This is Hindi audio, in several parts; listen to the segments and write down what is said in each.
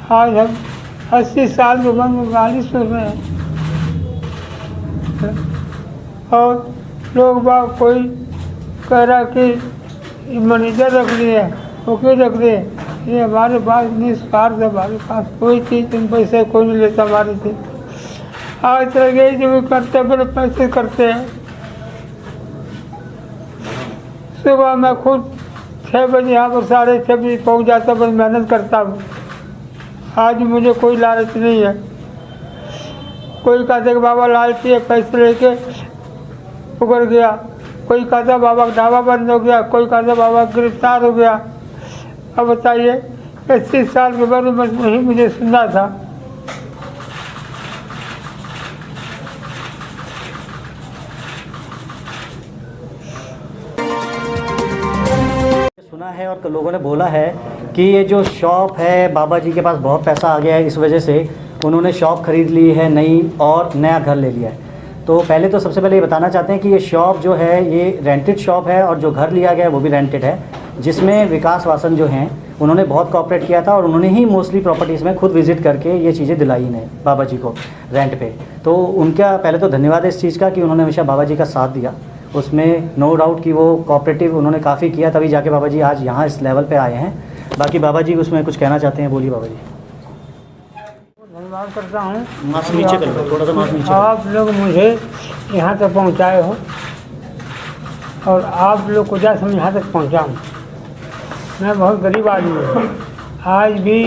आज हम 80 साल की उम्र में गाली सुन रहे हैं। और लोग बाग कोई कह रहा कि मैनेजर रख लिए, वकील रख लिए। ये हमारे पास निस्वार्थ है, हमारे पास कोई चीज़ तुम पैसे कोई नहीं लेता हमारे से। आज तक यही जो भी करते हैं बड़े पैसे करते हैं। सुबह मैं खुद 6 बजे यहाँ पर 6:30 बजे पहुँच जाता, बस मेहनत करता हूँ। आज मुझे कोई लालच नहीं है। कोई कहते कि बाबा लालची है, पैसे लेके उगर गया। कोई कहता बाबा का ढाबा बंद हो गया, कोई कहता बाबा गिरफ्तार हो गया। अब बताइए 80 साल के बाद बस वही मुझे सुनना था। सुना है और लोगों ने बोला है कि ये जो शॉप है, बाबा जी के पास बहुत पैसा आ गया है, इस वजह से उन्होंने शॉप खरीद ली है नई और नया घर ले लिया है। तो पहले तो सबसे पहले ये बताना चाहते हैं कि ये शॉप जो है ये रेंटेड शॉप है और जो घर लिया गया है वो भी रेंटेड है, जिसमें विकास वासन जो हैं उन्होंने बहुत कॉपरेट किया था और उन्होंने ही मोस्टली प्रॉपर्टीज़ में खुद विजिट करके ये चीज़ें दिलाई इन्हें बाबा जी को रेंट पे। तो उनका पहले तो धन्यवाद है इस चीज़ का कि उन्होंने हमेशा बाबा जी का साथ दिया। उसमें नो डाउट कि वो कॉपरेटिव उन्होंने काफ़ी किया, तभी जाके बाबा जी आज यहाँ इस लेवल पे आए हैं। बाकी बाबा जी उसमें कुछ कहना चाहते हैं, बोलिए बाबा जी। धन्यवाद करता हूँ। मास्क नीचे कर लो, थोड़ा सा मास्क नीचे। आप लोग मुझे यहाँ तक पहुँचाए हो और आप लोग को जैसे मैं यहाँ तक पहुँचाऊँ। मैं बहुत गरीब आदमी हूँ। आज भी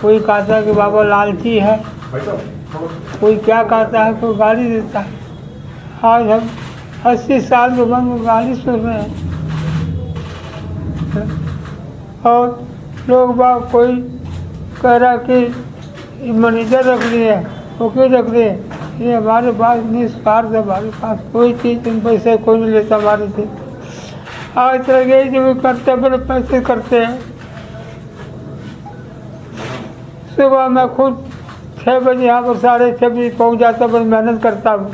कोई कहता है कि बाबा लालची है, कोई क्या कहता है, कोई गाली देता है। आज हम 80 साल की उम्र में गाली सुन रहे हैं। और लोग बाग कोई कह रहा कि मैनेजर रख लिए, वकील रख लिए। ये हमारे पास निस्वार्थ है, हमारे पास कोई चीज़ तुम पैसे कोई नहीं लेता हमारे से। आज तक यही जो भी करते हैं बड़े पैसे करते हैं। सुबह मैं खुद 6 बजे यहाँ पर 6:30 बजे पहुँच जाता, बस मेहनत करता हूँ।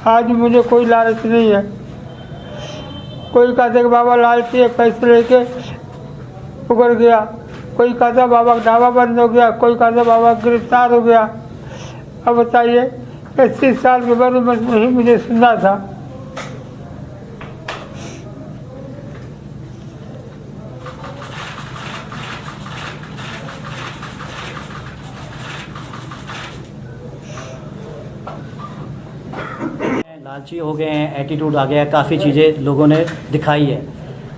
आज मुझे कोई लालच नहीं है। कोई कहते कि बाबा लालची है, पैसे लेके उगर गया। कोई कहता बाबा का ढाबा बंद हो गया, कोई कहता बाबा गिरफ्तार हो गया। अब बताइए 80 साल के बाद बस वही मुझे सुनना था। लालची हो गए हैं, एटीट्यूड आ गया है, काफ़ी चीज़ें लोगों ने दिखाई है।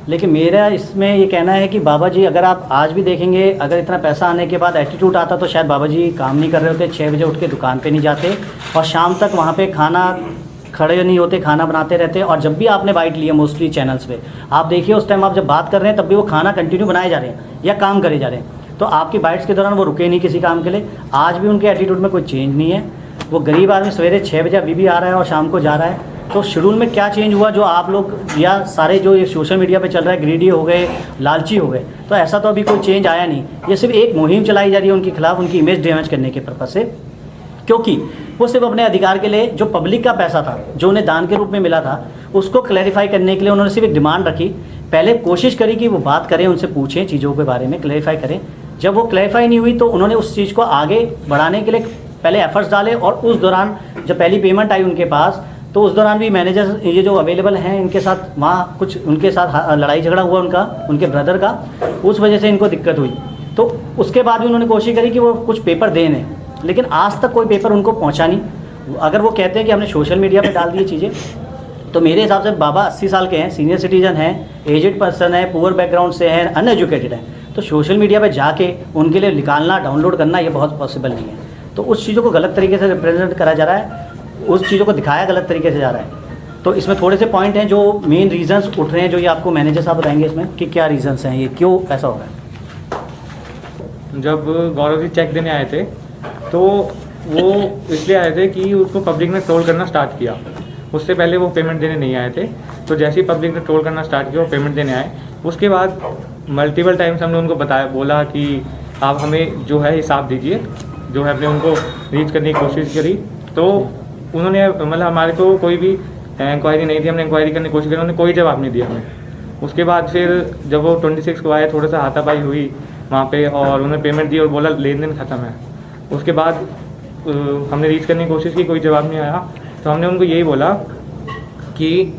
लेकिन मेरा इसमें ये कहना है कि बाबा जी अगर आप आज भी देखेंगे, अगर इतना पैसा आने के बाद एटीट्यूड आता तो शायद बाबा जी काम नहीं कर रहे होते, 6 बजे उठ के दुकान पे नहीं जाते और शाम तक वहाँ पे खाना खड़े नहीं होते, खाना बनाते रहते। और जब भी आपने बाइट लिया मोस्टली चैनल्स पे आप देखिए, उस टाइम आप जब बात कर रहे हैं तब भी वो खाना कंटिन्यू बनाए जा रहे हैं या काम करे जा रहे हैं। तो आपकी बाइट्स के दौरान वो रुके नहीं किसी काम के लिए। आज भी उनके एटीट्यूड में कोई चेंज नहीं है। वो गरीब आदमी सवेरे 6 बजे अभी भी आ रहा है और शाम को जा रहा है। तो शेड्यूल में क्या चेंज हुआ जो आप लोग या सारे जो ये सोशल मीडिया पे चल रहा है, ग्रीडी हो गए, लालची हो गए, तो ऐसा तो अभी कोई चेंज आया नहीं। ये सिर्फ एक मुहिम चलाई जा रही है उनके खिलाफ, उनकी इमेज डैमेज करने के पर्पज़ से। क्योंकि वो सिर्फ अपने अधिकार के लिए जो पब्लिक का पैसा था, जो उन्हें दान के रूप में मिला था, उसको क्लैरिफाई करने के लिए उन्होंने सिर्फ एक डिमांड रखी। पहले कोशिश करी कि वो बात करें, उनसे पूछें चीज़ों के बारे में, क्लैरिफाई करें। जब वो क्लैरिफाई नहीं हुई तो उन्होंने उस चीज़ को आगे बढ़ाने के लिए पहले एफर्ट्स डाले। और उस दौरान जब पहली पेमेंट आई उनके पास, तो उस दौरान भी मैनेजर ये जो अवेलेबल हैं इनके साथ वहाँ कुछ उनके साथ लड़ाई झगड़ा हुआ उनका, उनके ब्रदर का, उस वजह से इनको दिक्कत हुई। तो उसके बाद भी उन्होंने कोशिश करी कि वो कुछ पेपर दें, लेकिन आज तक कोई पेपर उनको पहुँचा नहीं। अगर वो कहते हैं कि हमने सोशल मीडिया पर डाल दी चीज़ें, तो मेरे हिसाब से बाबा 80 साल के हैं, सीनियर सिटीजन हैं, एजेड पर्सन है, पुअर बैकग्राउंड से हैं, अनएजुकेटेड हैं। तो सोशल मीडिया पर जाके उनके लिए निकालना, डाउनलोड करना ये बहुत पॉसिबल नहीं है। तो उस चीज़ों को गलत तरीके से रिप्रेजेंट करा जा रहा है, उस चीज़ों को दिखाया गलत तरीके से जा रहा है। तो इसमें थोड़े से पॉइंट हैं जो मेन रीजंस उठ रहे हैं, जो ये आपको मैनेजर साहब बताएंगे इसमें कि क्या रीजंस हैं, ये क्यों ऐसा हो रहा है। जब गौरव जी चेक देने आए थे तो वो इसलिए आए थे कि उसको पब्लिक ने ट्रोल करना स्टार्ट किया। उससे पहले वो पेमेंट देने नहीं आए थे। तो जैसे ही पब्लिक ने ट्रोल करना स्टार्ट किया वो पेमेंट देने आए। उसके बाद मल्टीपल टाइम्स हमने उनको बताया, बोला कि आप हमें जो है हिसाब दीजिए, जो है हमने उनको रीच करने की कोशिश करी। तो उन्होंने मतलब हमारे को कोई भी इंक्वायरी नहीं थी, हमने इंक्वायरी करने की कोशिश करी, उन्होंने कोई जवाब नहीं दिया हमें। उसके बाद फिर जब वो 26 को आए, थोड़ा सा हाथापाई हुई, वहाँ पे, और उन्होंने पेमेंट दी और बोला लेन देन ख़त्म है। उसके बाद हमने रीच करने की कोशिश की, कोई जवाब नहीं आया। तो हमने उनको यही बोला कि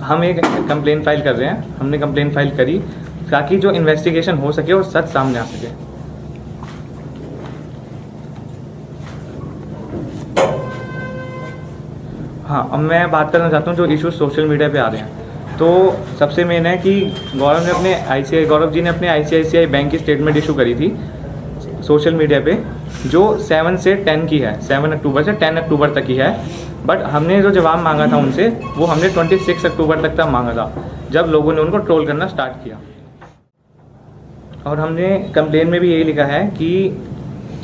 हम एक कंप्लेन फाइल कर रहे हैं। हमने कंप्लेन फाइल करी ताकि जो इन्वेस्टिगेशन हो सके और सच सामने आ सके। हाँ, अब मैं बात करना चाहता हूँ जो इश्यूज सोशल मीडिया पे आ रहे हैं। तो सबसे मेन है कि गौरव जी ने अपने ICICI बैंक की स्टेटमेंट इशू करी थी सोशल मीडिया पे, जो 7 से 10 की है, 7 अक्टूबर से 10 अक्टूबर तक की है। बट हमने जो जवाब मांगा था उनसे, वो हमने 26 अक्टूबर तक मांगा था, जब लोगों ने उनको ट्रोल करना स्टार्ट किया। और हमने कंप्लेन में भी यही लिखा है कि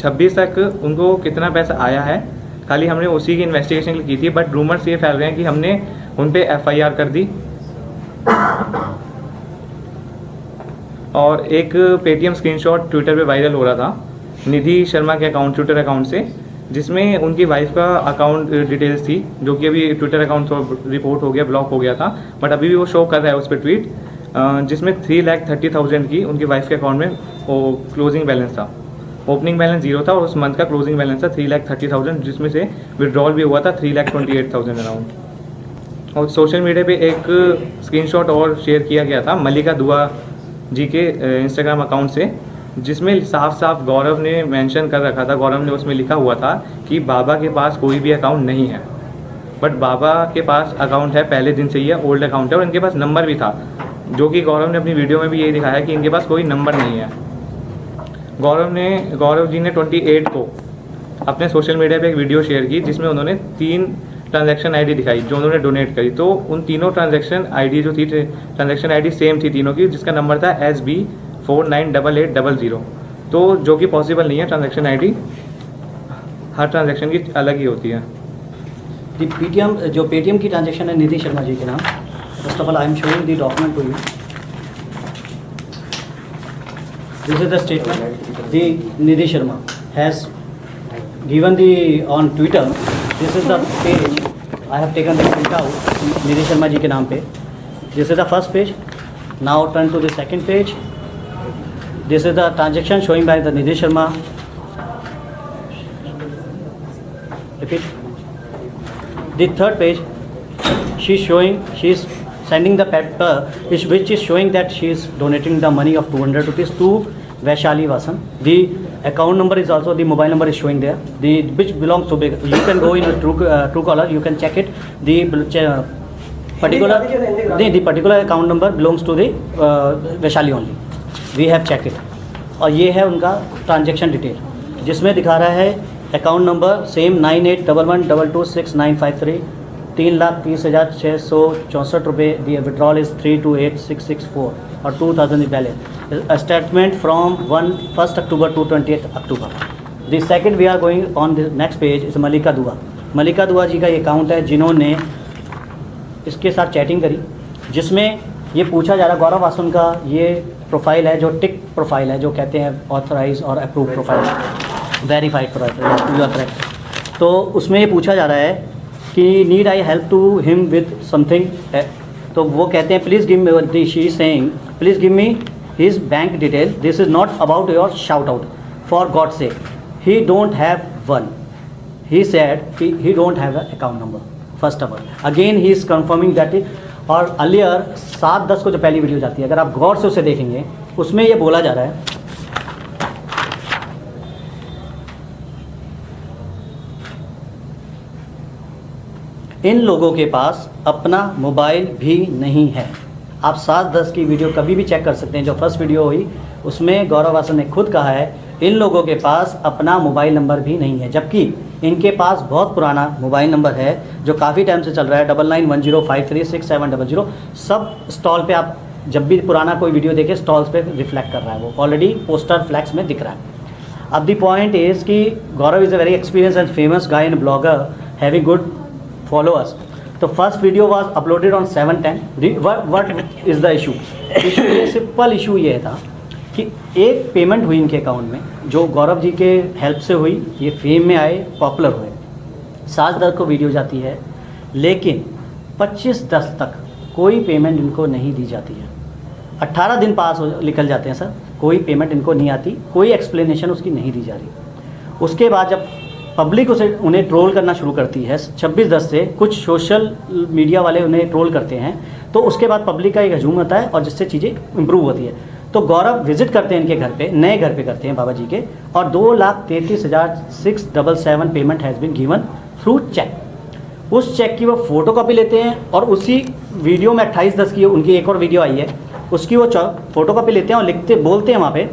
26 तक उनको कितना पैसा आया है, खाली हमने उसी की इन्वेस्टिगेशन की थी। बट रूमर्स ये फैल रहे हैं कि हमने उन पे FIR कर दी। और एक पेटीएम स्क्रीनशॉट ट्विटर पे वायरल हो रहा था निधि शर्मा के अकाउंट, ट्विटर अकाउंट से, जिसमें उनकी वाइफ का अकाउंट डिटेल्स थी, जो कि अभी ट्विटर अकाउंट तो रिपोर्ट हो गया, ब्लॉक हो गया था, बट अभी भी वो शो कर रहा है उस पर ट्वीट, जिसमें 3,30,000 की उनकी वाइफ के अकाउंट में वो क्लोजिंग बैलेंस था। ओपनिंग बैलेंस 0 था और उस मंथ का क्लोजिंग बैलेंस था 3,30,000, जिसमें से विड्रॉल भी हुआ था 3,28,000 अराउंड। और सोशल मीडिया पे एक स्क्रीनशॉट और शेयर किया गया था मल्लिका दुआ जी के इंस्टाग्राम अकाउंट से, जिसमें साफ साफ गौरव ने मेंशन कर रखा था, गौरव ने उसमें लिखा हुआ था कि बाबा के पास कोई भी अकाउंट नहीं है। बट बाबा के पास अकाउंट है, पहले दिन से ही है, ओल्ड अकाउंट है, और इनके पास नंबर भी था, जो कि गौरव ने अपनी वीडियो में भी यही दिखाया कि इनके पास कोई नंबर नहीं है। गौरव जी ने 28 को अपने सोशल मीडिया पे एक वीडियो शेयर की, जिसमें उन्होंने 3 ट्रांजैक्शन ID दिखाई जो उन्होंने डोनेट करी। तो उन तीनों ट्रांजैक्शन ID जो थी, ट्रांजैक्शन ID सेम थी तीनों की, जिसका नंबर था SB498800। तो जो कि पॉसिबल नहीं है, ट्रांजैक्शन ID हर ट्रांजैक्शन की अलग ही होती है। पेटीएम की ट्रांजैक्शन है निधि शर्मा जी के नाम। First of all I am showing the document to you. This is the statement the Nidhi Sharma has given the on Twitter. This is the page I have taken the print out Nidhi Sharma ji के नाम पे। This is the first page. Now turn to the second page. This is the transaction showing by the Nidhi Sharma. Repeat. The third page, she is sending the paper which is showing that she is donating the money of 200 rupees to Vaishali Vasan. The account number is also, the mobile number is showing there, which belongs to, you can go in a Truecaller, you can check it. The particular account number belongs to the Vaishali only. We have checked it. और ये है उनका ट्रांजेक्शन डिटेल, जिसमें दिखा रहा है अकाउंट नंबर सेम 9811226953, 3,30,664 रुपये। दी विड्रॉल इज़ 328,664 और 2,000 balance. Statement from 1 October to 28 October। The second we are going on the next page is Mallika Dua. Mallika दुआ जी का ये अकाउंट है, जिन्होंने इसके साथ चैटिंग करी, जिसमें ये पूछा जा रहा है, गौरव वासन का ये प्रोफाइल है जो टिक प्रोफाइल है, जो कहते हैं ऑथराइज और approve profile, verified profile, you are correct. तो उसमें ये पूछा जा रहा है कि need I help to him with something. तो वो कहते हैं please give me, she is saying please give me his bank detail, this is not about your shout out, for God sake he don't have one, he said he don't have account number first of all. Again he is confirming that. और अर्लियर 7-10 को जो पहली वीडियो जाती है, अगर आप गौर से उसे देखेंगे, उसमें ये बोला जा रहा है इन लोगों के पास अपना मोबाइल भी नहीं है। आप 7-10 की वीडियो कभी भी चेक कर सकते हैं, जो फर्स्ट वीडियो हुई उसमें गौरव वासन ने खुद कहा है इन लोगों के पास अपना मोबाइल नंबर भी नहीं है, जबकि इनके पास बहुत पुराना मोबाइल नंबर है जो काफ़ी टाइम से चल रहा है, 9910536700। सब स्टॉल पे आप जब भी पुराना कोई वीडियो देखें, स्टॉल्स पे रिफ्लेक्ट कर रहा है, वो ऑलरेडी पोस्टर फ्लैक्स में दिख रहा है। अब द पॉइंट इज़ कि Gaurav is a very experience and famous guy and blogger having good followers. तो first video was uploaded on 7/10। What is the issue? Simple issue ये था कि एक पेमेंट हुई इनके अकाउंट में, जो गौरव जी के हेल्प से हुई, ये फेम में आए, पॉपुलर हुए, 7-10 को वीडियो जाती है, लेकिन 25-10 तक कोई पेमेंट इनको नहीं दी जाती है। 18 दिन पास निकल जाते हैं सर, कोई पेमेंट इनको नहीं आती, कोई एक्सप्लेनेशन उसकी नहीं दी जा रही। उसके बाद जब पब्लिक उन्हें ट्रोल करना शुरू करती है 26/10 से, कुछ सोशल मीडिया वाले उन्हें ट्रोल करते हैं, तो उसके बाद पब्लिक का एक हजूम होता है और जिससे चीज़ें इम्प्रूव होती है। तो गौरव विजिट करते हैं इनके घर पे, नए घर पे करते हैं बाबा जी के, और 2,33,677 payment has been given through cheque. उस चेक की वो फोटो कॉपी लेते हैं और उसी वीडियो में 28/10 की उनकी एक और वीडियो आई है, उसकी वो फोटो कॉपी लेते हैं और बोलते हैं वहाँ पे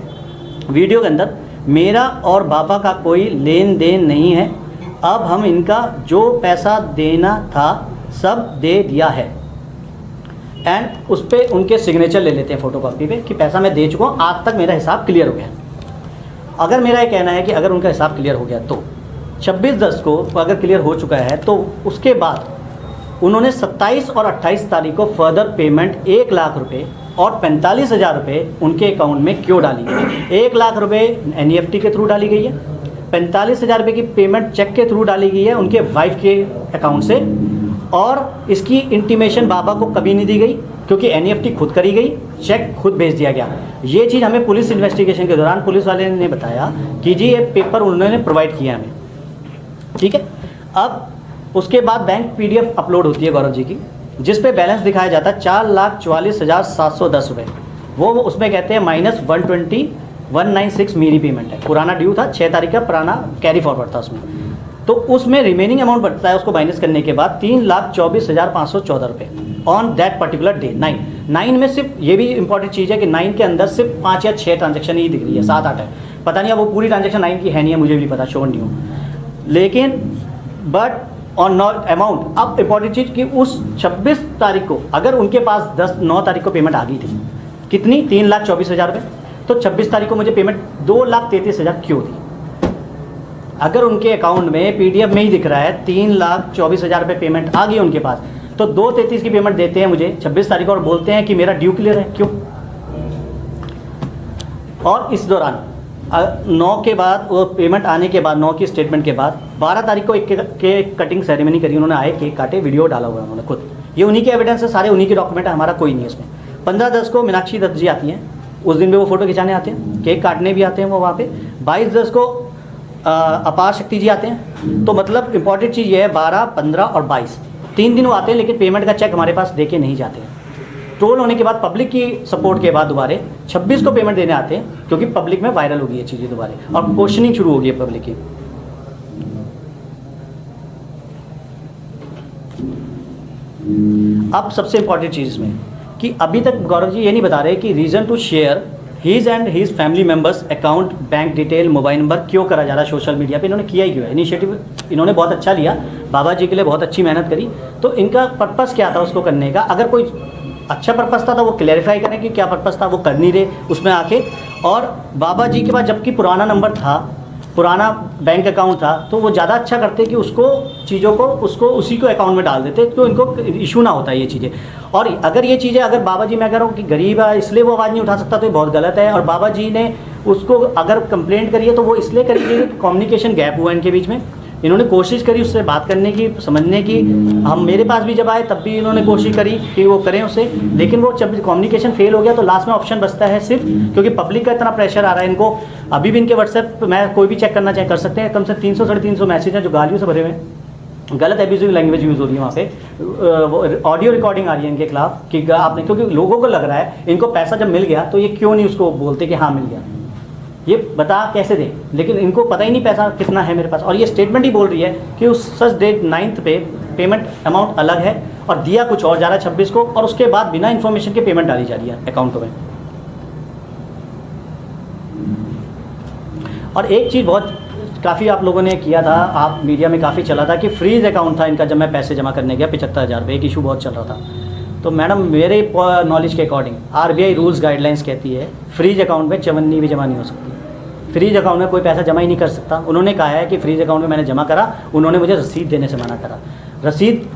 वीडियो के अंदर, मेरा और बाबा का कोई लेन देन नहीं है, अब हम इनका जो पैसा देना था सब दे दिया है। एंड उस पर उनके सिग्नेचर ले लेते हैं फोटो कॉपी पे कि पैसा मैं दे चुका हूँ, आज तक मेरा हिसाब क्लियर हो गया। अगर मेरा ये कहना है कि अगर उनका हिसाब क्लियर हो गया तो 26/10 को अगर क्लियर हो चुका है, तो उसके बाद उन्होंने 27 और 28 तारीख को फर्दर पेमेंट 1 लाख रुपये और 45,000 रुपये उनके अकाउंट में क्यों डाली? 1 लाख रुपये NEFT के थ्रू डाली गई है, 45,000 रुपये की पेमेंट चेक के थ्रू डाली गई है उनके वाइफ के अकाउंट से, और इसकी इंटीमेशन बाबा को कभी नहीं दी गई क्योंकि NEFT खुद करी गई, चेक खुद भेज दिया गया। ये चीज़ हमें पुलिस इन्वेस्टिगेशन के दौरान पुलिस वाले ने बताया कि जी ये पेपर उन्होंने प्रोवाइड किया हमें, ठीक है। अब उसके बाद बैंक PDF अपलोड होती है गौरव जी की, जिस पे बैलेंस दिखाया जाता है 4,44,710 रुपये। वो उसमें कहते हैं -120,196 मेरी पेमेंट है, पुराना ड्यू था 6 तारीख का, पुराना कैरी फॉरवर्ड था उसमें, तो उसमें रिमेनिंग अमाउंट बढ़ता है उसको माइनस करने के बाद 3,24,514 रुपये ऑन दैट पर्टिकुलर डे 9 में। सिर्फ ये भी इंपॉर्टेंट चीज़ है कि 9 के अंदर सिर्फ 5 या 6 ट्रांजेक्शन ही दिख रही है, 7-8 है, पता नहीं अब वो पूरी ट्रांजेक्शन 9 की है नहीं है, मुझे भी पता, श्योर नहीं हूँ, लेकिन बट और नॉट अमाउंट। अब इंपॉर्टेंट चीज़ कि उस 26 तारीख को अगर उनके पास 9 तारीख को पेमेंट आ गई थी, कितनी? 3,24,000 रुपये, तो 26 तारीख को मुझे पेमेंट 2,33,000 क्यों दी? अगर उनके अकाउंट में PDF में ही दिख रहा है 3,24,000 रुपये पेमेंट आ गई उनके पास, तो 2,33 की पेमेंट देते हैं मुझे 26 तारीख को और बोलते हैं कि मेरा ड्यू क्लियर है, क्यों? और इस दौरान 9 के बाद वो पेमेंट आने के बाद 9 की स्टेटमेंट के बाद 12 तारीख को एक केक कटिंग सेरेमनी करी उन्होंने, आए केक काटे, वीडियो डाला हुआ है उन्होंने खुद, ये उन्हीं के एविडेंस है, सारे उन्हीं के डॉक्यूमेंट है, हमारा कोई नहीं है इसमें। 15/10 को मीनाक्षी दत्त जी आती हैं, उस दिन भी वो फ़ोटो खिंचाने आते हैं, केक काटने भी आते हैं वो वहाँ पे। 22/10 को अपार शक्ति जी आते हैं, तो मतलब इंपॉर्टेंट चीज़ ये है 12, 15 और 22 3 दिन वो आते हैं, लेकिन पेमेंट का चेक हमारे पास दे के नहीं जाते हैं। ट्रोल होने के बाद पब्लिक की सपोर्ट के बाद दोबारा 26 को पेमेंट देने आते हैं, क्योंकि पब्लिक में वायरल हो गई ये चीज़ें दोबारा और क्वेश्चनिंग शुरू हो गई है पब्लिक की। अब सबसे इंपॉर्टेंट चीज़ इसमें कि अभी तक गौरव जी ये नहीं बता रहे कि reason to share his and his family members account, bank detail, mobile number क्यों करा जा रहा है सोशल मीडिया पे? इन्होंने किया ही क्यों है? इनिशिएटिव इन्होंने बहुत अच्छा लिया, बाबा जी के लिए बहुत अच्छी मेहनत करी, तो इनका पर्पस क्या था उसको करने का? अगर कोई अच्छा पर्पस था तो वो क्लैरिफाई करें कि क्या पर्पस था, वो कर नहीं रहे उसमें आके। और बाबा जी के पास जबकि पुराना नंबर था, पुराना बैंक अकाउंट था, तो वो ज़्यादा अच्छा करते कि उसको चीज़ों को उसको उसी को अकाउंट में डाल देते, तो इनको इशू ना होता ये चीज़ें। और अगर ये चीज़ें अगर बाबा जी, मैं कह रहा हूँ कि गरीब है इसलिए वो आवाज़ नहीं उठा सकता, तो ये बहुत गलत है। और बाबा जी ने उसको अगर कंप्लेंट करी है तो वो इसलिए करी कि कम्युनिकेशन गैप हुआ इनके बीच में, इन्होंने कोशिश करी उससे बात करने की, समझने की। हम मेरे पास भी जब आए तब भी इन्होंने कोशिश करी कि वो करें उसे, लेकिन वो जब कम्युनिकेशन फेल हो गया तो लास्ट में ऑप्शन बचता है सिर्फ, क्योंकि पब्लिक का इतना प्रेशर आ रहा है इनको। अभी भी इनके व्हाट्सएप मैं कोई भी चेक करना चाहे कर सकते हैं, कम से 300-350 मैसेज हैं जो गालियों से भरे हुए हैं, गलत एब्यूजिव लैंग्वेज यूज़ हो रही है वहाँ पे, ऑडियो रिकॉर्डिंग आ रही है इनके खिलाफ कि आपने, क्योंकि लोगों को लग रहा है इनको पैसा जब मिल गया तो ये क्यों नहीं उसको बोलते कि हाँ मिल गया, ये बता कैसे दें, लेकिन इनको पता ही नहीं पैसा कितना है मेरे पास। और ये स्टेटमेंट ही बोल रही है कि उस सच डेट 9 पे पेमेंट अमाउंट अलग है और दिया कुछ और जा रहा है 26 को, और उसके बाद बिना इन्फॉर्मेशन के पेमेंट डाली जा रही है अकाउंटों में। और एक चीज़ बहुत काफ़ी आप लोगों ने किया था, आप मीडिया में काफ़ी चला था कि फ्रीज अकाउंट था इनका, जब मैं पैसे जमा करने गया 75,000 रुपये, एक इशू बहुत चल रहा था। तो मैडम मेरे नॉलेज के अकॉर्डिंग RBI रूल्स गाइडलाइंस कहती है फ्रीज अकाउंट में चवन्नी भी जमा नहीं हो सकती, फ्रीज अकाउंट में कोई पैसा जमा ही नहीं कर सकता। उन्होंने कहा है कि फ्रीज अकाउंट में मैंने जमा करा, उन्होंने मुझे रसीद देने से मना करा। रसीद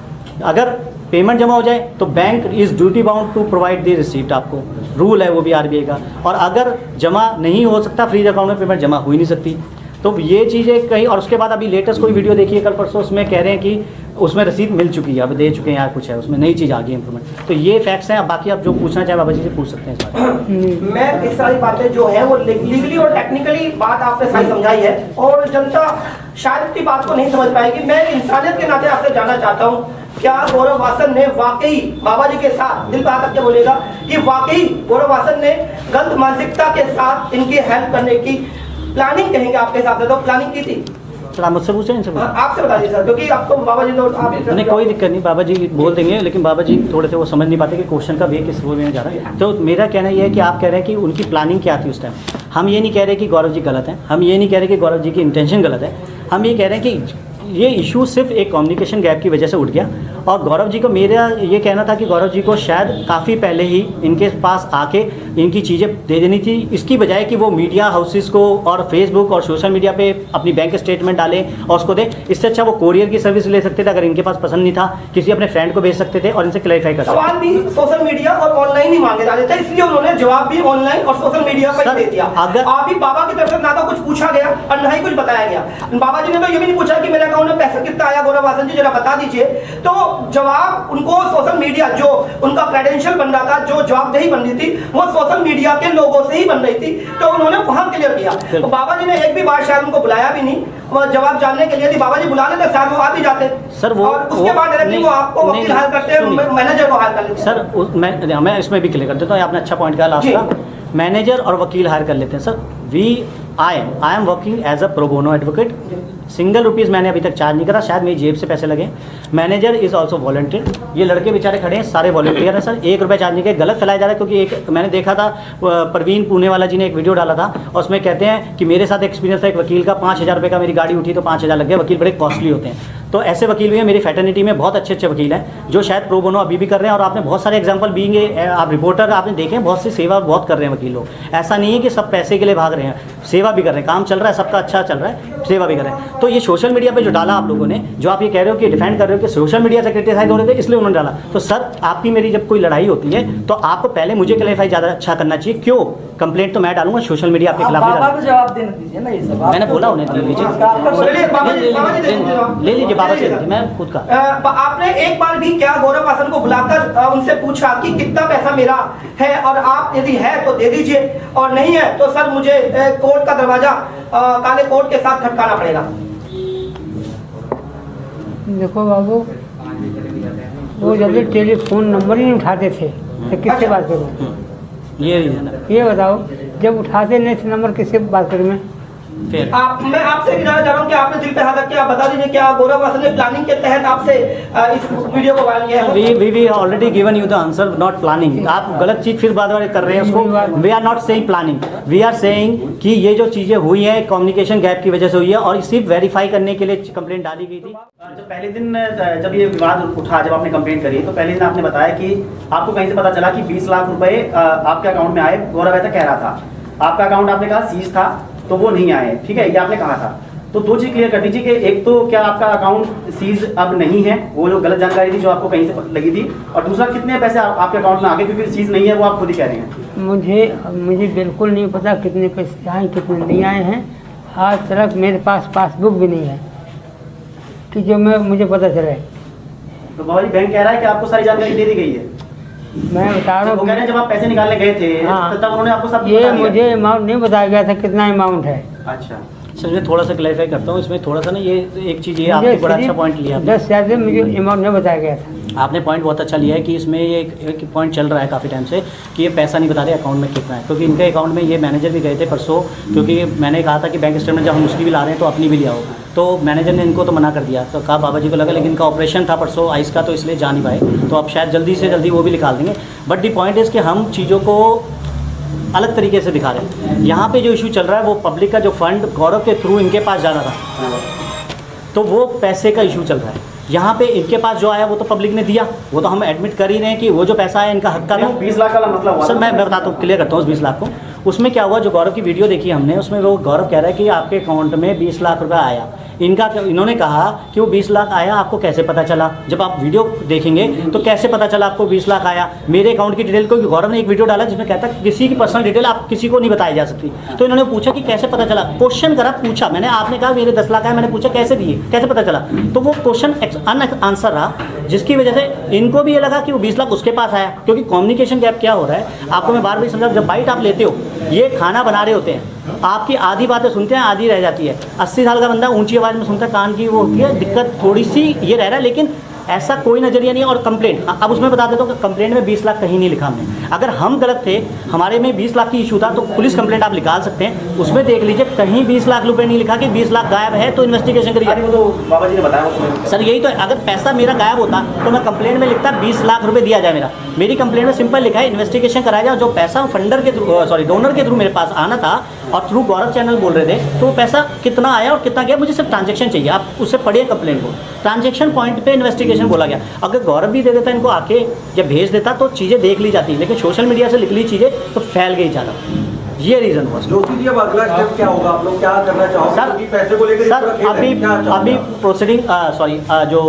अगर पेमेंट जमा हो जाए तो bank is duty bound to provide the receipt, आपको रूल है वो भी RBI का। और अगर जमा नहीं हो सकता फ्रीज अकाउंट में पेमेंट जमा हो ही नहीं सकती। तो ये चीज़ें कहीं, और उसके बाद अभी लेटेस्ट कोई वीडियो देखिए कल परसों, उसमें कह रहे हैं कि उसमें रसीद मिल चुकी है, अब दे चुके हैं यार, कुछ है उसमें नई चीज़ आ गई इंप्रूवमेंट। तो ये फैक्ट्स हैं। अब बाकी आप जो पूछना चाहें बाबा जी से पूछ सकते हैं इस बारे में। मैं इस सारी बातें जो है वो लीगली और टेक्निकली बात आपने सारी समझाई है, और जनता शायद इतनी बात को नहीं समझ पाएगी। मैं इंसानियत के नाते आपसे जानना चाहता हूँ, क्या गौरव वासन ने वाकई बाबा जी के साथ दिल बात करके बोलेगा कि वाकई गौरव वासन ने गलत मानसिकता के साथ इनकी हेल्प करने की प्लानिंग, कहेंगे आपके हिसाब से तो प्लानिंग की थी? सर आप मुझसे पूछें, इनसे पूछें। आपसे बता दीजिए सर, क्योंकि आपको बाबा जी तो आप नहीं, कोई दिक्कत नहीं, बाबा जी बोल देंगे, लेकिन बाबा जी थोड़े से वो समझ नहीं पाते कि क्वेश्चन का वे किस वे में जा रहा है। तो मेरा कहना ये है कि आप कह रहे हैं कि उनकी प्लानिंग क्या थी उस टाइम। हम ये नहीं कह रहे कि गौरव जी गलत हैं, हम ये नहीं कह रहे कि गौरव जी की इंटेंशन गलत है, हम ये कह रहे हैं कि ये इशू सिर्फ एक कम्युनिकेशन गैप की वजह से उठ गया। और गौरव जी को मेरा ये कहना था कि गौरव जी को शायद काफ़ी पहले ही इनके पास आके इनकी चीज़ें दे देनी थी, इसकी बजाय कि वो मीडिया हाउसेस को और फेसबुक और सोशल मीडिया पे अपनी बैंक स्टेटमेंट डालें और उसको दें। इससे अच्छा वो कोरियर की सर्विस ले सकते थे, अगर इनके पास पसंद नहीं था किसी अपने फ्रेंड को भेज सकते थे और इनसे क्लैरिफाई कर सकते थे। सवाल भी सोशल मीडिया और ऑनलाइन ही मांगे जाते थे, इसलिए उन्होंने जवाब भी ऑनलाइन और सोशल मीडिया पर ही दे दिया। अगर आप भी बाबा की तरफ से ना तो कुछ पूछा गया और ना ही कुछ बताया गया। बाबा जी ने तो ये भी नहीं पूछा कि मेरे अकाउंट में पैसा कितना आया, गौरव वासन जी जरा बता दीजिए। तो जवाब उनको सोशल मीडिया, जो उनका क्रेडेंशियल बन रहा था, जो जवाबदेही बन रही थी, वो सोशल मीडिया के लोगों से ही बन रही थी, तो उन्होंने वहां क्लियर किया। तो बाबा जी ने एक भी बार शायद उनको बुलाया भी नहीं, वो जवाब जानने के लिए। बाबा जी बुला लेते शायद वो आ भी जाते सर, वो और उसके बाद डायरेक्टली वो आपको वकील हायर करते हैं, मैनेजर को हायर कर लेते हैं। सर मैं इसमें भी क्लियर कर देता हूँ, आपने अच्छा पॉइंट कहा लास्ट का। मैनेजर और वकील हायर कर लेते हैं sir. I am working as a pro bono advocate. Single rupees मैंने अभी तक चार्ज नहीं करा, शायद मेरी जेब से पैसे लगे। Manager is also volunteer. ये लड़के बेचारे खड़े हैं, सारे वॉलंटियर हैं सर। 1 रुपये चार्ज नहीं किया। गलत फैलाया जा रहा है, क्योंकि एक मैंने देखा था प्रवीण पुणे वाला जी ने एक वीडियो डाला था और उसमें कहते हैं कि मेरे साथ एक्सपीरियंस था एक वकील का, 5,000 रुपये का मेरी गाड़ी उठी तो 5,000 लग गए। वकील बड़े कॉस्टली होते हैं। तो ऐसे वकील भी हैं मेरी फैटर्निटी में, बहुत अच्छे वकील हैं जो शायद प्रो बोनो अभी भी कर रहे हैं। और आपने बहुत सारे एग्जांपल भी, आप रिपोर्टर आपने देखे हैं, बहुत सी सेवा बहुत कर रहे हैं वकील लोग। ऐसा नहीं है कि सब पैसे के लिए भाग रहे हैं, सेवा भी कर रहे हैं, काम चल रहा है सबका अच्छा चल रहा है, सेवा भी कर रहे हैं। तो ये सोशल मीडिया पे जो डाला आप लोगों ने, जो आप ये कह रहे हो कि डिफेंड कर रहे हो कि सोशल मीडिया से क्रिटिसाइज हो रहे थे इसलिए उन्होंने डाला, तो सर आपकी मेरी जब कोई लड़ाई होती है तो आपको पहले मुझे क्लैरिफाई ज़्यादा अच्छा करना चाहिए। क्यों? कंप्लेंट तो मैं डालूंगा, सोशल मीडिया आपके खिलाफ बाबा को जवाब देने दीजिए ना, ये सब मैंने बोला उन्हें ले लीजिए, ले लीजिए बाबा से, मैं खुद का। आपने एक बार भी क्या गौरव वासन को बुलाकर उनसे पूछा कि कितना पैसा मेरा है, और आप यदि है तो दे दीजिए और नहीं है तो सर मुझे कोर्ट का दरवाजा काले कोर्ट के साथ खटकाना पड़ेगा? देखो बाबू, वो जल्दी टेलीफोन नंबर ही नहीं उठाते थे तो किससे बात करूँ? ये रीजन है। ये बताओ, जब उठाते नहीं थे नंबर किससे बात करूँ मैं? फिर मैं आपसे भी जानना चाह रहा हूँ कि आपने दिल पे हाथ रख के आप बता दीजिए, क्या गौरव वासन ने प्लानिंग के तहत आपसे इस वीडियो को वायरल किया है? We already given you the answer, not planning. आप गलत चीज़ फिर बार कर रहे हैं उसको। We are not saying planning, we are saying कि ये जो चीज़ें हुई हैं कम्युनिकेशन गैप की वजह से हुई है और सिर्फ वेरीफाई करने के लिए कंप्लेंट डाली गई थी। जब पहले दिन जब ये विवाद उठा, जब आपने कंप्लेंट करी तो पहले दिन आपने बताया कि आपको कहीं से पता चला कि 20 लाख रुपए आपके अकाउंट में आए। गौरव ऐसा कह रहा था, आपका अकाउंट आपने कहा सीज था तो वो नहीं आए, ठीक है, ये आपने कहा था। तो 2 चीज़ क्लियर कर दीजिए कि एक तो क्या आपका अकाउंट सीज अब नहीं है, वो जो गलत जानकारी थी जो आपको कहीं से लगी थी, और दूसरा कितने पैसे आपके अकाउंट में आ गए, क्योंकि सीज नहीं है वो आप खुद ही कह रहे हैं। मुझे बिल्कुल नहीं पता कितने पैसे आए कितने नहीं आए हैं। आज तक मेरे पास पासबुक भी नहीं है कि जो मुझे पता चले। तो बाबा जी बैंक कह रहा है कि आपको सारी जानकारी दे दी गई है। मैं बता रहा वो कह रहे हैं जब आप पैसे निकालने गए थे हाँ, तब उन्होंने आपको सब ये मुझे अमाउंट नहीं बताया गया था कितना अमाउंट है। अच्छा सर, मैं थोड़ा सा क्लैरिफाई करता हूँ इसमें, थोड़ा सा ना ये एक चीज़, ये आपने बड़ा अच्छा पॉइंट लिया। 10,000 से मुझे अमाउंट नहीं बताया गया था। आपने पॉइंट बहुत अच्छा लिया है कि इसमें ये एक पॉइंट चल रहा है काफ़ी टाइम से कि ये पैसा नहीं बता रहे अकाउंट में कितना है, क्योंकि इनके अकाउंट में ये मैनेजर भी गए थे परसों, क्योंकि मैंने कहा था कि बैंक स्टेटमेंट जब हम उसकी भी ला रहे हैं तो अपनी भी लिया हो, तो मैनेजर ने इनको तो मना कर दिया। तो कहा बाबा जी को लगा, लेकिन इनका ऑपरेशन था परसों आइस का, तो इसलिए जा नहीं पाए, तो अब शायद जल्दी से जल्दी वो भी निकाल देंगे। बट दी पॉइंट इज़ कि हम चीज़ों को अलग तरीके से दिखा रहे हैं। यहाँ पे जो इशू चल रहा है वो पब्लिक का जो फंड गौरव के थ्रू इनके पास जा रहा था, तो वो पैसे का इशू चल रहा है। यहाँ पे इनके पास जो आया वो तो पब्लिक ने दिया, वो तो हम एडमिट कर ही रहे हैं कि वो जो पैसा है इनका हक का था। 20 लाख का मतलब हुआ सर मैं बताता हूँ, क्लियर करता हूँ उस 20 लाख को। उसमें क्या हुआ, जो गौरव की वीडियो देखी हमने, उसमें वो गौरव कह रहा है कि आपके अकाउंट में 20 लाख रुपया आया। इन्होंने कहा कि वो 20 लाख आया, आपको कैसे पता चला? जब आप वीडियो देखेंगे तो कैसे पता चला आपको 20 लाख आया? मेरे अकाउंट की डिटेल, क्योंकि गौरव ने एक वीडियो डाला जिसमें कहता है किसी की पर्सनल डिटेल आप किसी को नहीं बताई जा सकती। तो इन्होंने पूछा कि कैसे पता चला, क्वेश्चन करा, पूछा मैंने, आपने कहा मेरे 10 लाख आए, मैंने पूछा कैसे दिए, कैसे पता चला? तो वो क्वेश्चन आंसर रहा, जिसकी वजह से इनको भी ये लगा कि वो 20 लाख उसके पास आया। क्योंकि कम्युनिकेशन गैप क्या हो रहा है, आपको मैं बार बार समझा, जब बाइट आप लेते हो, ये खाना बना रहे होते हैं, आपकी आधी बातें सुनते हैं, आधी रह जाती है। 80 साल का बंदा ऊंची आवाज़ में सुनता है, कान की वो होती है दिक्कत, थोड़ी सी ये रह रहा है, लेकिन ऐसा कोई नज़रिया नहीं है। और कंप्लेंट, अब उसमें बता देता हूँ कि कंप्लेंट में 20 लाख कहीं नहीं लिखा हमने। अगर हम गलत थे, हमारे में 20 लाख की इशू था, तो पुलिस कंप्लेंट आप निकाल सकते हैं, उसमें देख लीजिए कहीं 20 लाख रुपए नहीं लिखा कि 20 लाख गायब है तो इन्वेस्टिगेशन करिए। तो बाबा जी ने बताया सर यही तो है, अगर पैसा मेरा गायब होता तो मैं कंप्लेंट में लिखता 20 लाख रुपए दिया जाए मेरी कंप्लेंट में सिंपल लिखा है इन्वेस्टिगेशन कराया जाए। जो पैसा फंडर के थ्रू, सॉरी डोनर के थ्रू मेरे पास आना था और थ्रू गौरव चैनल बोल रहे थे, तो वो पैसा कितना आया और कितना गया, मुझे सिर्फ ट्रांजैक्शन चाहिए। आप उससे पढ़िए कंप्लेंट को, ट्रांजैक्शन पॉइंट पे इन्वेस्टिगेशन बोला गया। अगर गौरव भी दे देता इनको आके या भेज देता तो चीज़ें देख ली जाती, लेकिन सोशल मीडिया से लिख ली चीज़ें तो फैल गई ज़्यादा, ये रीज़न हुआ। जोशी जी, अब अगला स्टेप क्या होगा, आप लोग क्या करना चाहोगे? सर, क्योंकि पैसे को लेकर सर अभी प्रोसीडिंग जो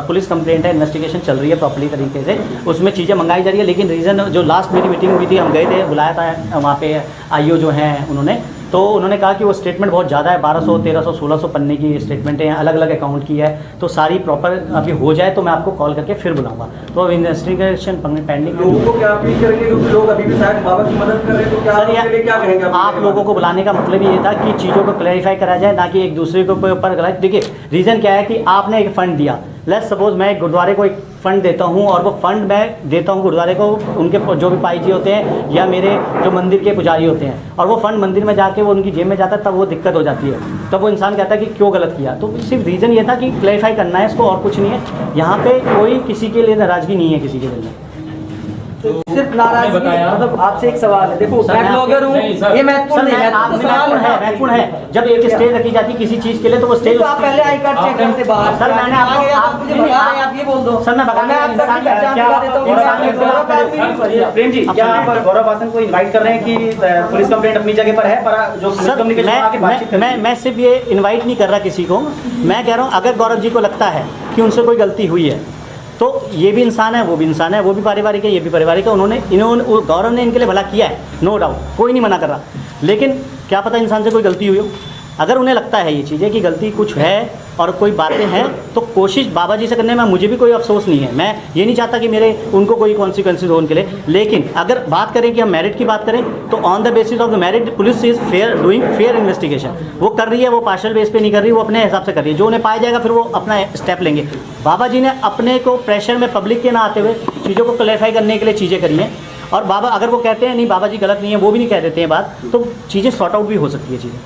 पुलिस कंप्लेंट है, इन्वेस्टिगेशन चल रही है प्रॉपर्ली तरीके से, उसमें चीज़ें मंगाई जा रही है। लेकिन रीज़न जो लास्ट मेरी मीटिंग हुई थी, हम गए थे, बुलाया था वहाँ पे आईओ जो हैं उन्होंने, तो उन्होंने कहा कि वो स्टेटमेंट बहुत ज़्यादा है, 1200, 1300, 1600 पन्ने की स्टेटमेंट है, अलग अलग अकाउंट की है, तो सारी प्रॉपर अभी हो जाए तो मैं आपको कॉल करके फिर बुलाऊंगा। तो अब इन्वेस्टिगेशन पेंडिंग। लोगों को क्या अपील करेंगे, क्योंकि लोग अभी भी शायद बाबा की मदद कर रहे हैं, तो क्या सर, उनके लिए क्या कहेंगे आप लोगों को बुलाने का मतलब ये था कि चीज़ों को क्लैरिफाई करा जाए, ना कि एक दूसरे के ऊपर गलत। देखिए रीज़न क्या है कि आपने एक फ़ंड दिया, लेट्स सपोज मैं एक गुरुद्वारे को एक फ़ंड देता हूँ और वो फ़ंड मैं देता हूँ गुरुद्वारे को, उनके जो भी पाई जी होते हैं या मेरे जो मंदिर के पुजारी होते हैं, और वो फ़ंड मंदिर में जाके वो उनकी जेब में जाता है, तब वो दिक्कत हो जाती है। तब वो इंसान कहता है कि क्यों गलत किया। तो सिर्फ रीज़न ये था कि क्लैरिफाई करना है इसको, और कुछ नहीं है। यहाँ पे कोई किसी के लिए नाराज़गी नहीं है किसी के दिल में। सिर्फ नाराजगी, मतलब आपसे एक सवाल है, देखो मैं ब्लॉगर हूँ, ये महत्वपूर्ण नहीं है, महत्वपूर्ण है। जब एक स्टेज रखी जाती है किसी चीज़ के लिए तो वो स्टेज, तो आप पहले आई कार्ड चेक करते बाहर। सर मैंने आप ये बोल दो सर, मैं प्रेम जी, क्या आप गौरव वासन को इनवाइट कर रहे हैं कि पुलिस कंप्लेंट अपनी जगह पर है, पर जो पुलिस कम्युनिकेशन मैं सिर्फ ये इनवाइट नहीं कर रहा किसी को, मैं कह रहा हूँ अगर गौरव जी को लगता है कि उनसे कोई गलती हुई है तो ये भी इंसान है, वो भी इंसान है, वो भी पारिवारिक है, ये भी पारिवारिक है। इन्होंने गौरव ने इनके लिए भला किया है, नो डाउट, कोई नहीं मना कर रहा, लेकिन क्या पता इंसान से कोई गलती हुई हो। अगर उन्हें लगता है ये चीज़ें कि गलती कुछ है और कोई बातें हैं, तो कोशिश बाबा जी से करने में मुझे भी कोई अफसोस नहीं है। मैं ये नहीं चाहता कि मेरे उनको कोई कॉन्सिक्वेंसेज हो उनके लिए। लेकिन अगर बात करें कि हम मेरिट की बात करें, तो on the basis of the merit police is doing fair investigation. वो कर रही है, वो पार्शल बेस पे नहीं कर रही, वो अपने हिसाब से कर रही है। जो उन्हें पाया जाएगा फिर वो अपना स्टेप लेंगे। बाबा जी ने अपने को प्रेशर में पब्लिक के ना आते हुए चीज़ों को क्लैरिफाई करने के लिए चीज़ें करी हैं। और बाबा अगर वो कहते हैं नहीं बाबा जी गलत नहीं है, वो भी नहीं कह देते हैं बात, तो चीज़ें सॉर्ट आउट भी हो सकती है चीज़ें।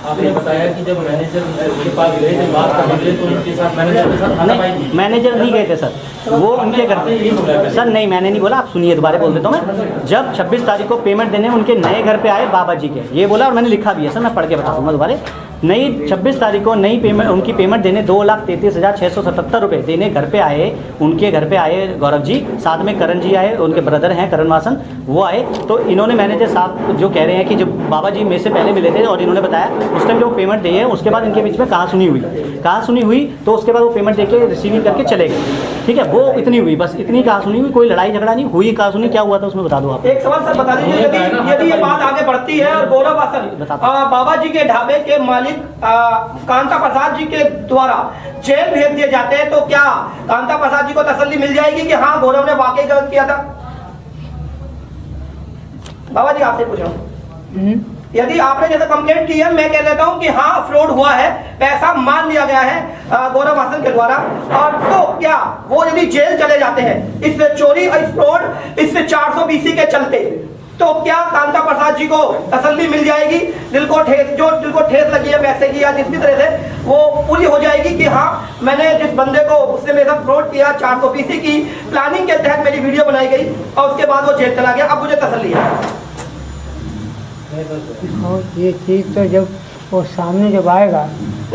आपने बताया कि जब मैनेजर के पास गए थे बात करने के लिए, तो उनके साथ मैनेजर के साथ हाथापाई की। मैनेजर नहीं गए थे सर, वो उनके घर पे। सर नहीं, मैंने नहीं बोला, आप सुनिए, दोबारा बोल देता हूँ मैं। जब 26 तारीख को पेमेंट देने उनके नए घर पे आए बाबा जी के, ये बोला और मैंने लिखा भी है सर, मैं पढ़ के बता दूँगा दोबारा। नई 26 तारीख को नई पेमेंट, उनकी पेमेंट देने 2,33,677 रुपये देने घर पे आए, उनके घर पे आए गौरव जी, साथ में करण जी आए, उनके ब्रदर हैं करण वासन, वो आए। तो इन्होंने मैनेजर साहब जो कह रहे हैं कि जब बाबा जी मेरे से पहले मिले थे और इन्होंने बताया उस टाइम जो पेमेंट दी है, उसके बाद इनके बीच में कहाँ सुनी हुई, तो उसके बाद वो पेमेंट दे के रिसीविंग करके चले गए। ठीक है, वो इतनी हुई, बस इतनी कहाँ सुनी हुई, कोई लड़ाई झगड़ा नहीं हुई। कहाँ सुनी, क्या हुआ था उसमें बता दो आप। एक सवाल सर बता दीजिए, यदि ये बात आगे बढ़ती है और गौरव वासन बाबा जी के ढाबे के मालिक कांता प्रसाद जी के द्वारा जेल भेज दिए जाते हैं, तो क्या कांता प्रसाद जी को तसल्ली मिल जाएगी कि हाँ गौरव ने वाकई गलत किया था? बाबा जी आपसे पूछ रहा हूँ, यदि आपने जैसे कंप्लेंट की है, मैं कह देता हूं कि हाँ फ्रॉड हुआ है, पैसा मान लिया गया है गौरव वासन के द्वारा, और तो क्या वो यदि जेल चले जाते हैं इस चोरी और इस फ्रॉड, इस 420 के चलते, तो क्या कांता प्रसाद जी को तसल्ली मिल जाएगी? दिल को ठेस लगी है पैसे की या जिस भी तरह से, वो पूरी हो जाएगी कि हाँ मैंने जिस बंदे को, उसने मेरे साथ फ्रॉड किया, 420 की प्लानिंग के तहत मेरी वीडियो बनाई गई और उसके बाद वो जेल चला गया, अब मुझे तसल्ली है। और ये चीज़ तो जब वो सामने जब आएगा,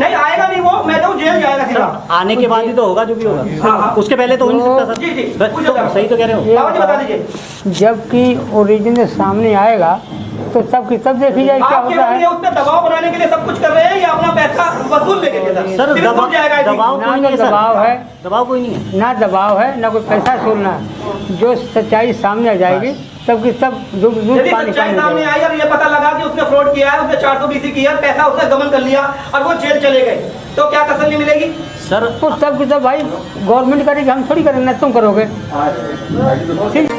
नहीं आएगा नहीं, वो मैं तो जेल जाएगा सीधा। आने के बाद ही तो होगा जो भी होगा, हाँ। उसके पहले तो हो नहीं सकता सर। जी जी, तो सही तो कह रहे हो। ये बाबा जी बता दीजिए। जबकि ओरिजिनल सामने आएगा तो सब की सब देखी जाए क्या आप होता केवल ये है। उस पर दबाव बनाने के लिए सब कुछ कर रहे हैं या अपना पैसा वसूल लेके के सर सिर्फ दबाव छूट जाएगा I think। दबाव ना कोई तो नहीं है सर, दबाव है, दबाव कोई नहीं है। ना दबाव है, ना कोई पैसा छोड़ना है। जो सच्चाई सामने आ जाएगी तब की सब दूध यदि पानी सच्चाई पानी सामने हो आई और ये पता लगा कि उसने फ्रॉड किया है, उसने 420 किया, पैसा उसने गबन कर लिया और वो जेल चले गए, तो क्या तसल्ली मिलेगी? सर तो सब की सब भाई गवर्नमेंट करेगी, हम थोड़ी करेंगे, ना तुम करोगे। ठीक।